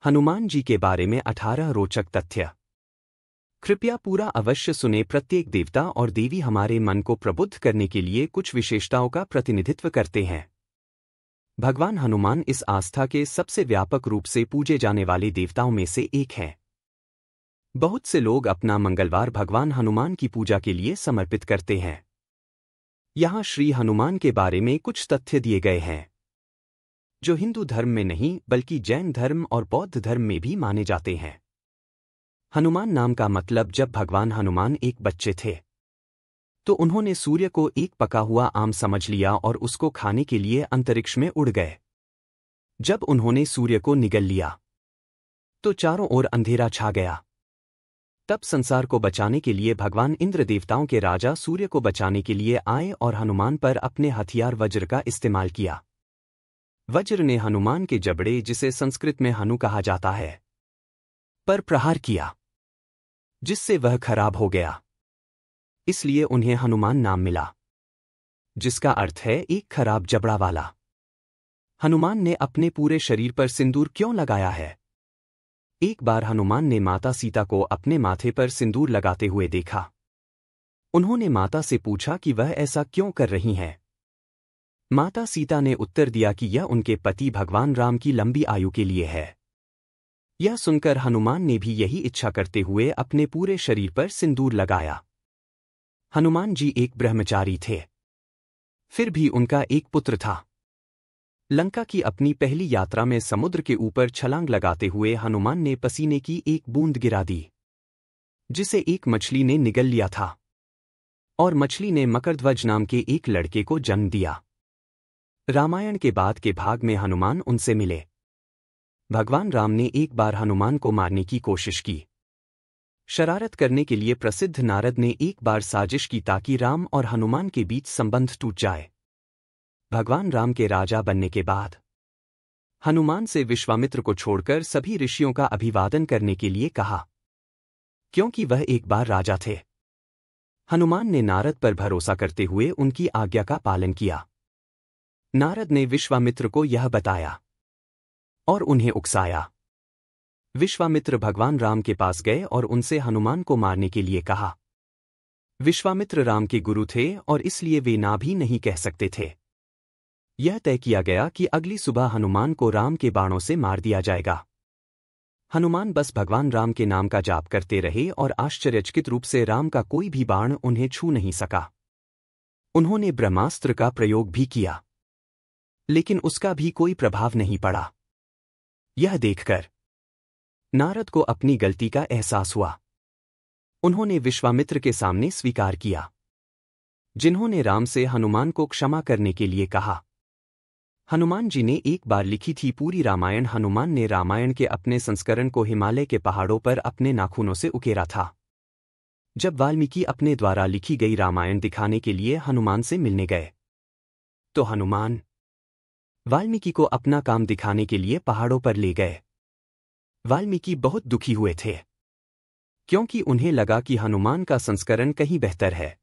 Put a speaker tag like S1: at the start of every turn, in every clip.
S1: हनुमान जी के बारे में 18 रोचक तथ्य। कृपया पूरा अवश्य सुने। प्रत्येक देवता और देवी हमारे मन को प्रबुद्ध करने के लिए कुछ विशेषताओं का प्रतिनिधित्व करते हैं। भगवान हनुमान इस आस्था के सबसे व्यापक रूप से पूजे जाने वाले देवताओं में से एक हैं। बहुत से लोग अपना मंगलवार भगवान हनुमान की पूजा के लिए समर्पित करते हैं। यहाँ श्री हनुमान के बारे में कुछ तथ्य दिए गए हैं जो हिंदू धर्म में नहीं बल्कि जैन धर्म और बौद्ध धर्म में भी माने जाते हैं। हनुमान नाम का मतलब, जब भगवान हनुमान एक बच्चे थे तो उन्होंने सूर्य को एक पका हुआ आम समझ लिया और उसको खाने के लिए अंतरिक्ष में उड़ गए। जब उन्होंने सूर्य को निगल लिया तो चारों ओर अंधेरा छा गया। तब संसार को बचाने के लिए भगवान इंद्र देवताओं के राजा सूर्य को बचाने के लिए आए और हनुमान पर अपने हथियार वज्र का इस्तेमाल किया। वज्र ने हनुमान के जबड़े, जिसे संस्कृत में हनु कहा जाता है, पर प्रहार किया, जिससे वह खराब हो गया। इसलिए उन्हें हनुमान नाम मिला, जिसका अर्थ है एक खराब जबड़ा वाला। हनुमान ने अपने पूरे शरीर पर सिंदूर क्यों लगाया है? एक बार हनुमान ने माता सीता को अपने माथे पर सिंदूर लगाते हुए देखा। उन्होंने माता से पूछा कि वह ऐसा क्यों कर रही हैं। माता सीता ने उत्तर दिया कि यह उनके पति भगवान राम की लंबी आयु के लिए है। यह सुनकर हनुमान ने भी यही इच्छा करते हुए अपने पूरे शरीर पर सिंदूर लगाया। हनुमान जी एक ब्रह्मचारी थे, फिर भी उनका एक पुत्र था। लंका की अपनी पहली यात्रा में समुद्र के ऊपर छलांग लगाते हुए हनुमान ने पसीने की एक बूंद गिरा दी, जिसे एक मछली ने निगल लिया था, और मछली ने मकरध्वज नाम के एक लड़के को जन्म दिया। रामायण के बाद के भाग में हनुमान उनसे मिले। भगवान राम ने एक बार हनुमान को मारने की कोशिश की। शरारत करने के लिए प्रसिद्ध नारद ने एक बार साजिश की ताकि राम और हनुमान के बीच संबंध टूट जाए। भगवान राम के राजा बनने के बाद हनुमान से विश्वामित्र को छोड़कर सभी ऋषियों का अभिवादन करने के लिए कहा, क्योंकि वह एक बार राजा थे। हनुमान ने नारद पर भरोसा करते हुए उनकी आज्ञा का पालन किया। नारद ने विश्वामित्र को यह बताया और उन्हें उकसाया। विश्वामित्र भगवान राम के पास गए और उनसे हनुमान को मारने के लिए कहा। विश्वामित्र राम के गुरु थे और इसलिए वे ना भी नहीं कह सकते थे। यह तय किया गया कि अगली सुबह हनुमान को राम के बाणों से मार दिया जाएगा। हनुमान बस भगवान राम के नाम का जाप करते रहे और आश्चर्यचकित रूप से राम का कोई भी बाण उन्हें छू नहीं सका। उन्होंने ब्रह्मास्त्र का प्रयोग भी किया, लेकिन उसका भी कोई प्रभाव नहीं पड़ा। यह देखकर नारद को अपनी गलती का एहसास हुआ। उन्होंने विश्वामित्र के सामने स्वीकार किया, जिन्होंने राम से हनुमान को क्षमा करने के लिए कहा। हनुमान जी ने एक बार लिखी थी पूरी रामायण। हनुमान ने रामायण के अपने संस्करण को हिमालय के पहाड़ों पर अपने नाखूनों से उकेरा था। जब वाल्मीकि अपने द्वारा लिखी गई रामायण दिखाने के लिए हनुमान से मिलने गए तो हनुमान वाल्मीकि को अपना काम दिखाने के लिए पहाड़ों पर ले गए। वाल्मीकि बहुत दुखी हुए थे, क्योंकि उन्हें लगा कि हनुमान का संस्करण कहीं बेहतर है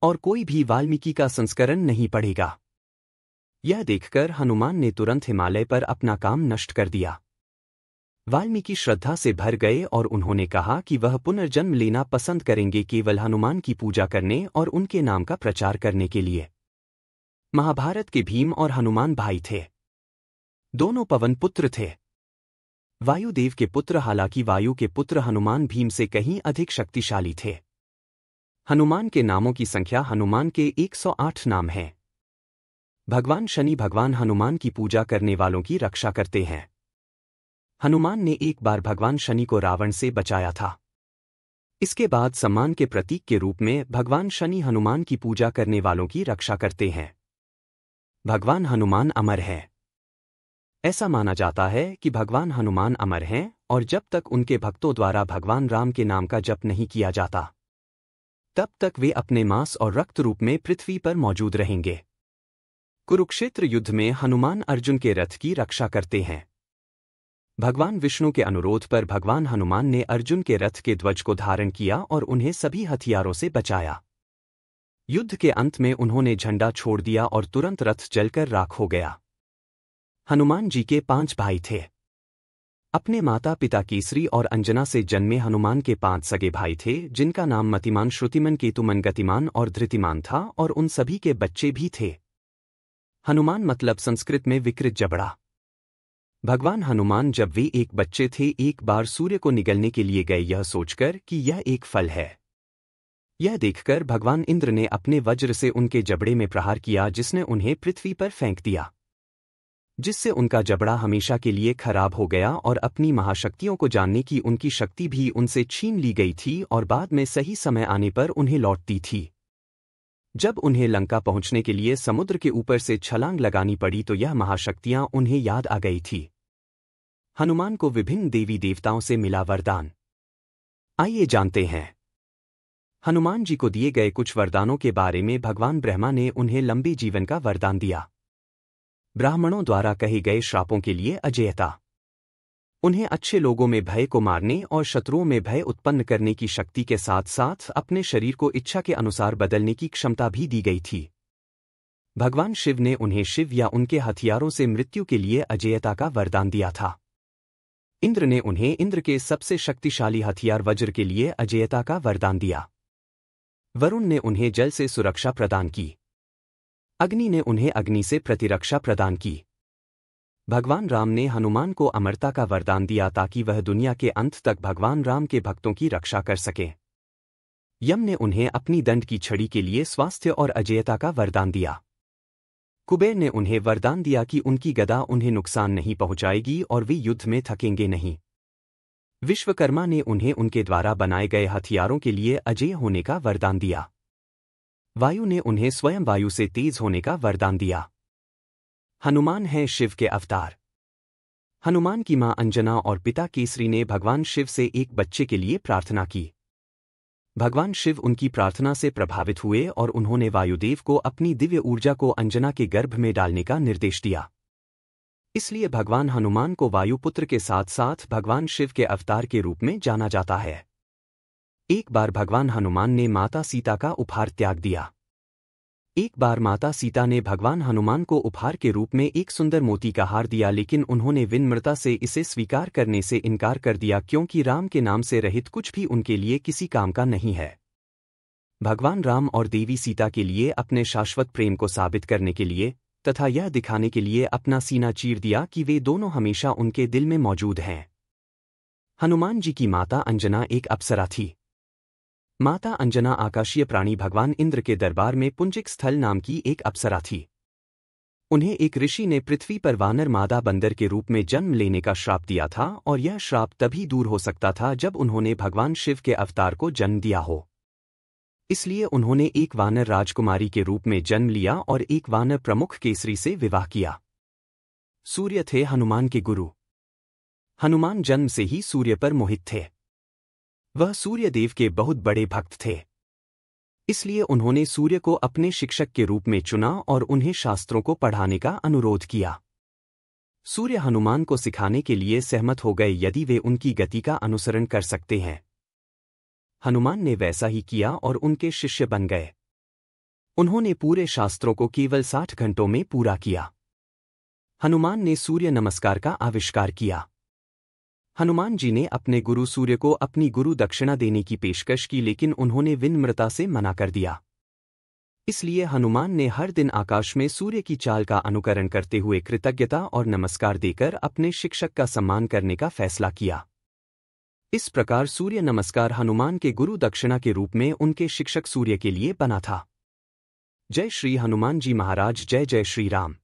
S1: और कोई भी वाल्मीकि का संस्करण नहीं पढ़ेगा। यह देखकर हनुमान ने तुरंत हिमालय पर अपना काम नष्ट कर दिया। वाल्मीकि श्रद्धा से भर गए और उन्होंने कहा कि वह पुनर्जन्म लेना पसंद करेंगे, केवल हनुमान की पूजा करने और उनके नाम का प्रचार करने के लिए। महाभारत के भीम और हनुमान भाई थे। दोनों पवन पुत्र थे। वायुदेव के पुत्र। हालांकि वायु के पुत्र हनुमान भीम से कहीं अधिक शक्तिशाली थे। हनुमान के नामों की संख्या हनुमान के 108 नाम हैं। भगवान शनि भगवान हनुमान की पूजा करने वालों की रक्षा करते हैं। हनुमान ने एक बार भगवान शनि को रावण से बचाया था। इसके बाद सम्मान के प्रतीक के रूप में भगवान शनि हनुमान की पूजा करने वालों की रक्षा करते हैं। भगवान हनुमान अमर हैं। ऐसा माना जाता है कि भगवान हनुमान अमर हैं और जब तक उनके भक्तों द्वारा भगवान राम के नाम का जप नहीं किया जाता, तब तक वे अपने मांस और रक्त रूप में पृथ्वी पर मौजूद रहेंगे। कुरुक्षेत्र युद्ध में हनुमान अर्जुन के रथ की रक्षा करते हैं। भगवान विष्णु के अनुरोध पर भगवान हनुमान ने अर्जुन के रथ के ध्वज को धारण किया और उन्हें सभी हथियारों से बचाया। युद्ध के अंत में उन्होंने झंडा छोड़ दिया और तुरंत रथ जलकर राख हो गया। हनुमान जी के 5 भाई थे। अपने माता पिता केसरी और अंजना से जन्मे हनुमान के 5 सगे भाई थे, जिनका नाम मतिमान, श्रुतिमान, केतुमान, गतिमान और धृतिमान था, और उन सभी के बच्चे भी थे। हनुमान मतलब संस्कृत में विकृत जबड़ा। भगवान हनुमान जब वे एक बच्चे थे, एक बार सूर्य को निगलने के लिए गए, यह सोचकर कि यह एक फल है। यह देखकर भगवान इंद्र ने अपने वज्र से उनके जबड़े में प्रहार किया, जिसने उन्हें पृथ्वी पर फेंक दिया, जिससे उनका जबड़ा हमेशा के लिए खराब हो गया और अपनी महाशक्तियों को जानने की उनकी शक्ति भी उनसे छीन ली गई थी और बाद में सही समय आने पर उन्हें लौटती थी। जब उन्हें लंका पहुंचने के लिए समुद्र के ऊपर से छलांग लगानी पड़ी तो यह महाशक्तियां उन्हें याद आ गई थी। हनुमान को विभिन्न देवी देवताओं से मिला वरदान। आइए जानते हैं हनुमान जी को दिए गए कुछ वरदानों के बारे में। भगवान ब्रह्मा ने उन्हें लंबे जीवन का वरदान दिया। ब्राह्मणों द्वारा कहे गए श्रापों के लिए अजेयता। उन्हें अच्छे लोगों में भय को मारने और शत्रुओं में भय उत्पन्न करने की शक्ति के साथ साथ अपने शरीर को इच्छा के अनुसार बदलने की क्षमता भी दी गई थी। भगवान शिव ने उन्हें शिव या उनके हथियारों से मृत्यु के लिए अजेयता का वरदान दिया था। इंद्र ने उन्हें इंद्र के सबसे शक्तिशाली हथियार वज्र के लिए अजेयता का वरदान दिया। वरुण ने उन्हें जल से सुरक्षा प्रदान की। अग्नि ने उन्हें अग्नि से प्रतिरक्षा प्रदान की। भगवान राम ने हनुमान को अमरता का वरदान दिया ताकि वह दुनिया के अंत तक भगवान राम के भक्तों की रक्षा कर सके। यम ने उन्हें अपनी दंड की छड़ी के लिए स्वास्थ्य और अजेयता का वरदान दिया। कुबेर ने उन्हें वरदान दिया कि उनकी गदा उन्हें नुकसान नहीं पहुंचाएगी और वे युद्ध में थकेंगे नहीं। विश्वकर्मा ने उन्हें उनके द्वारा बनाए गए हथियारों के लिए अजेय होने का वरदान दिया। वायु ने उन्हें स्वयं वायु से तेज होने का वरदान दिया। हनुमान है शिव के अवतार। हनुमान की मां अंजना और पिता केसरी ने भगवान शिव से एक बच्चे के लिए प्रार्थना की। भगवान शिव उनकी प्रार्थना से प्रभावित हुए और उन्होंने वायुदेव को अपनी दिव्य ऊर्जा को अंजना के गर्भ में डालने का निर्देश दिया। इसलिए भगवान हनुमान को वायुपुत्र के साथ साथ भगवान शिव के अवतार के रूप में जाना जाता है। एक बार भगवान हनुमान ने माता सीता का उपहार त्याग दिया। एक बार माता सीता ने भगवान हनुमान को उपहार के रूप में एक सुंदर मोती का हार दिया, लेकिन उन्होंने विनम्रता से इसे स्वीकार करने से इनकार कर दिया क्योंकि राम के नाम से रहित कुछ भी उनके लिए किसी काम का नहीं है। भगवान राम और देवी सीता के लिए अपने शाश्वत प्रेम को साबित करने के लिए तथा यह दिखाने के लिए अपना सीना चीर दिया कि वे दोनों हमेशा उनके दिल में मौजूद हैं। हनुमान जी की माता अंजना एक अप्सरा थी। माता अंजना आकाशीय प्राणी भगवान इंद्र के दरबार में पुंजिक स्थल नाम की एक अप्सरा थी। उन्हें एक ऋषि ने पृथ्वी पर वानर मादा बंदर के रूप में जन्म लेने का श्राप दिया था और यह श्राप तभी दूर हो सकता था जब उन्होंने भगवान शिव के अवतार को जन्म दिया हो। इसलिए उन्होंने एक वानर राजकुमारी के रूप में जन्म लिया और एक वानर प्रमुख केसरी से विवाह किया। सूर्य थे हनुमान के गुरु। हनुमान जन्म से ही सूर्य पर मोहित थे। वह सूर्य देव के बहुत बड़े भक्त थे। इसलिए उन्होंने सूर्य को अपने शिक्षक के रूप में चुना और उन्हें शास्त्रों को पढ़ाने का अनुरोध किया। सूर्य हनुमान को सिखाने के लिए सहमत हो गए यदि वे उनकी गति का अनुसरण कर सकते हैं। हनुमान ने वैसा ही किया और उनके शिष्य बन गए। उन्होंने पूरे शास्त्रों को केवल 60 घंटों में पूरा किया। हनुमान ने सूर्य नमस्कार का आविष्कार किया। हनुमान जी ने अपने गुरु सूर्य को अपनी गुरु दक्षिणा देने की पेशकश की, लेकिन उन्होंने विनम्रता से मना कर दिया। इसलिए हनुमान ने हर दिन आकाश में सूर्य की चाल का अनुकरण करते हुए कृतज्ञता और नमस्कार देकर अपने शिक्षक का सम्मान करने का फैसला किया। इस प्रकार सूर्य नमस्कार हनुमान के गुरु दक्षिणा के रूप में उनके शिक्षक सूर्य के लिए बना था। जय श्री हनुमान जी महाराज। जय जय श्री राम।